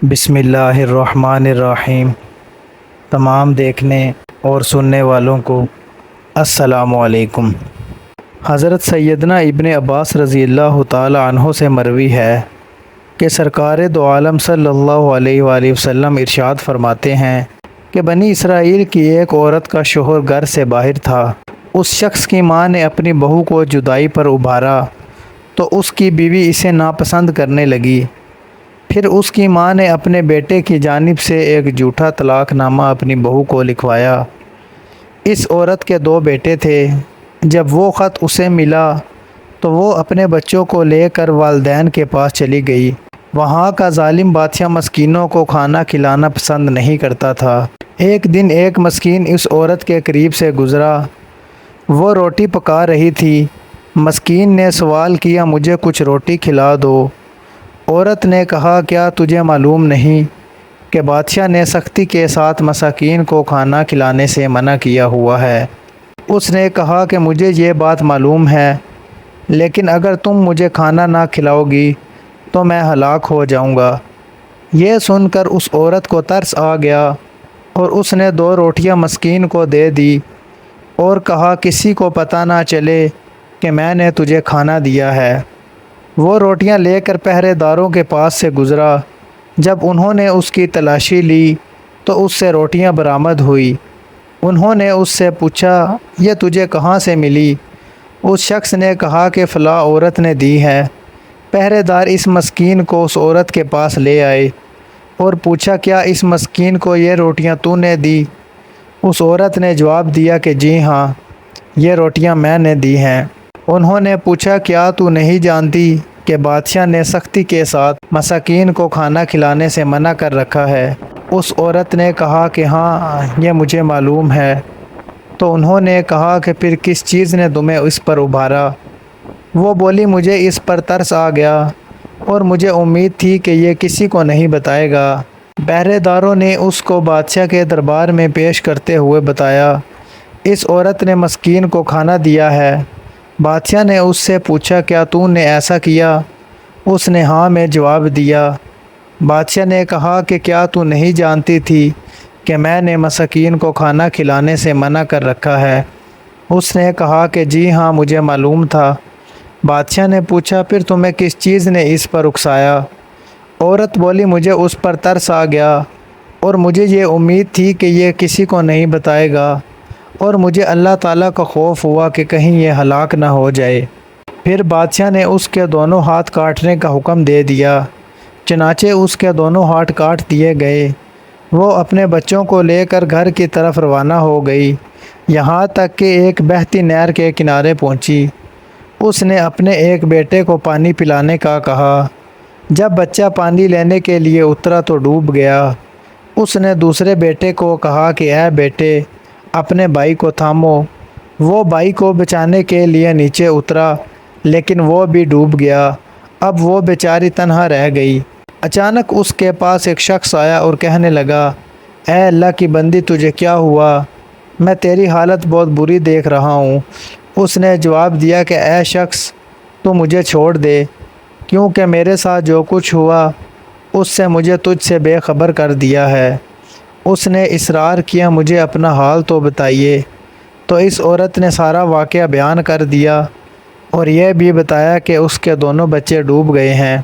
بسم اللہ الرحمن الرحیم۔ تمام دیکھنے اور سننے والوں کو السلام علیکم۔ حضرت سیدنا ابن عباس رضی اللہ تعالی عنہ سے مروی ہے کہ سرکار دو عالم صلی اللہ علیہ وآلہ وسلم ارشاد فرماتے ہیں کہ بنی اسرائیل کی ایک عورت کا شوہر گھر سے باہر تھا۔ اس شخص کی ماں نے اپنی بہو کو جدائی پر ابھارا تو اس کی بیوی اسے ناپسند کرنے لگی۔ پھر اس کی ماں نے اپنے بیٹے کی جانب سے ایک جھوٹا طلاق نامہ اپنی بہو کو لکھوایا۔ اس عورت کے 2 بیٹے تھے۔ جب وہ خط اسے ملا تو وہ اپنے بچوں کو لے کر والدین کے پاس چلی گئی۔ وہاں کا ظالم بادشاہ مسکینوں کو کھانا کھلانا پسند نہیں کرتا تھا۔ ایک دن ایک مسکین اس عورت کے قریب سے گزرا۔ وہ روٹی پکا رہی تھی۔ مسکین نے سوال کیا، مجھے کچھ روٹی کھلا دو۔ عورت نے کہا، کیا تجھے معلوم نہیں کہ بادشاہ نے سختی کے ساتھ مساکین کو کھانا کھلانے سے منع کیا ہوا ہے؟ اس نے کہا کہ مجھے یہ بات معلوم ہے، لیکن اگر تم مجھے کھانا نہ کھلاؤ گی تو میں ہلاک ہو جاؤں گا۔ یہ سن کر اس عورت کو ترس آ گیا اور اس نے 2 روٹیاں مسکین کو دے دی اور کہا، کسی کو پتہ نہ چلے کہ میں نے تجھے کھانا دیا ہے۔ وہ روٹیاں لے کر پہرے داروں کے پاس سے گزرا۔ جب انہوں نے اس کی تلاشی لی تو اس سے روٹیاں برآمد ہوئی۔ انہوں نے اس سے پوچھا، یہ تجھے کہاں سے ملی؟ اس شخص نے کہا کہ فلاں عورت نے دی ہے۔ پہرے دار اس مسکین کو اس عورت کے پاس لے آئے اور پوچھا، کیا اس مسکین کو یہ روٹیاں تو نے دی؟ اس عورت نے جواب دیا کہ جی ہاں، یہ روٹیاں میں نے دی ہیں۔ انہوں نے پوچھا، کیا تو نہیں جانتی کہ بادشاہ نے سختی کے ساتھ مساکین کو کھانا کھلانے سے منع کر رکھا ہے؟ اس عورت نے کہا کہ ہاں، یہ مجھے معلوم ہے۔ تو انہوں نے کہا کہ پھر کس چیز نے تمہیں اس پر ابھارا؟ وہ بولی، مجھے اس پر ترس آ گیا اور مجھے امید تھی کہ یہ کسی کو نہیں بتائے گا۔ پہرے داروں نے اس کو بادشاہ کے دربار میں پیش کرتے ہوئے بتایا، اس عورت نے مسکین کو کھانا دیا ہے۔ بادشاہ نے اس سے پوچھا، کیا تو نے ایسا کیا؟ اس نے ہاں میں جواب دیا۔ بادشاہ نے کہا کہ کیا تو نہیں جانتی تھی کہ میں نے مساکین کو کھانا کھلانے سے منع کر رکھا ہے؟ اس نے کہا کہ جی ہاں، مجھے معلوم تھا۔ بادشاہ نے پوچھا، پھر تمہیں کس چیز نے اس پر اکسایا؟ عورت بولی، مجھے اس پر ترس آ گیا اور مجھے یہ امید تھی کہ یہ کسی کو نہیں بتائے گا، اور مجھے اللہ تعالیٰ کا خوف ہوا کہ کہیں یہ ہلاک نہ ہو جائے۔ پھر بادشاہ نے اس کے دونوں ہاتھ کاٹنے کا حکم دے دیا۔ چنانچہ اس کے دونوں ہاتھ کاٹ دیے گئے۔ وہ اپنے بچوں کو لے کر گھر کی طرف روانہ ہو گئی، یہاں تک کہ ایک بہتی نہر کے کنارے پہنچی۔ اس نے اپنے ایک بیٹے کو پانی پلانے کا کہا۔ جب بچہ پانی لینے کے لیے اترا تو ڈوب گیا۔ اس نے دوسرے بیٹے کو کہا کہ اے بیٹے، اپنے بھائی کو تھامو۔ وہ بھائی کو بچانے کے لیے نیچے اترا، لیکن وہ بھی ڈوب گیا۔ اب وہ بیچاری تنہا رہ گئی۔ اچانک اس کے پاس ایک شخص آیا اور کہنے لگا، اے اللہ کی بندی، تجھے کیا ہوا؟ میں تیری حالت بہت بری دیکھ رہا ہوں۔ اس نے جواب دیا کہ اے شخص، تو مجھے چھوڑ دے، کیونکہ میرے ساتھ جو کچھ ہوا اس سے مجھے تجھ سے بے خبر کر دیا ہے۔ اس نے اصرار کیا، مجھے اپنا حال تو بتائیے۔ تو اس عورت نے سارا واقعہ بیان کر دیا اور یہ بھی بتایا کہ اس کے دونوں بچے ڈوب گئے ہیں۔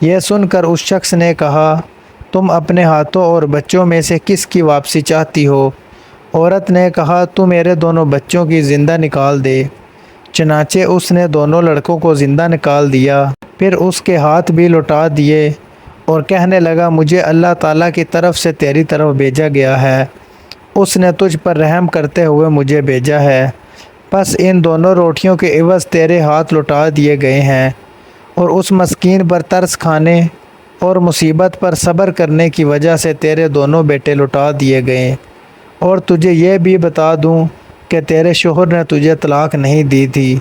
یہ سن کر اس شخص نے کہا، تم اپنے ہاتھوں اور بچوں میں سے کس کی واپسی چاہتی ہو؟ عورت نے کہا، تو میرے دونوں بچوں کی زندہ نکال دے۔ چنانچہ اس نے دونوں لڑکوں کو زندہ نکال دیا، پھر اس کے ہاتھ بھی لوٹا دیے اور کہنے لگا، مجھے اللہ تعالیٰ کی طرف سے تیری طرف بھیجا گیا ہے۔ اس نے تجھ پر رحم کرتے ہوئے مجھے بھیجا ہے۔ پس ان دونوں روٹیوں کے عوض تیرے ہاتھ لوٹا دیے گئے ہیں، اور اس مسکین پر ترس کھانے اور مصیبت پر صبر کرنے کی وجہ سے تیرے دونوں بیٹے لوٹا دیے گئے۔ اور تجھے یہ بھی بتا دوں کہ تیرے شوہر نے تجھے طلاق نہیں دی تھی،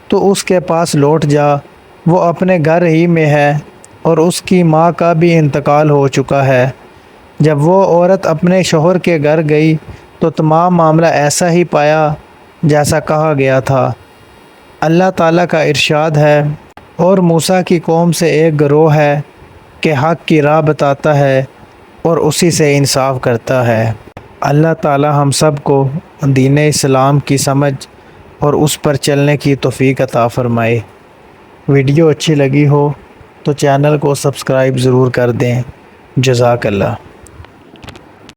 تو اس کے پاس لوٹ جا، وہ اپنے گھر ہی میں ہے اور اس کی ماں کا بھی انتقال ہو چکا ہے۔ جب وہ عورت اپنے شوہر کے گھر گئی تو تمام معاملہ ایسا ہی پایا جیسا کہا گیا تھا۔ اللہ تعالیٰ کا ارشاد ہے، اور موسیٰ کی قوم سے ایک گروہ ہے کہ حق کی راہ بتاتا ہے اور اسی سے انصاف کرتا ہے۔ اللہ تعالی ہم سب کو دین اسلام کی سمجھ اور اس پر چلنے کی توفیق عطا فرمائے۔ ویڈیو اچھی لگی ہو تو چینل کو سبسکرائب ضرور کر دیں۔ جزاک اللہ۔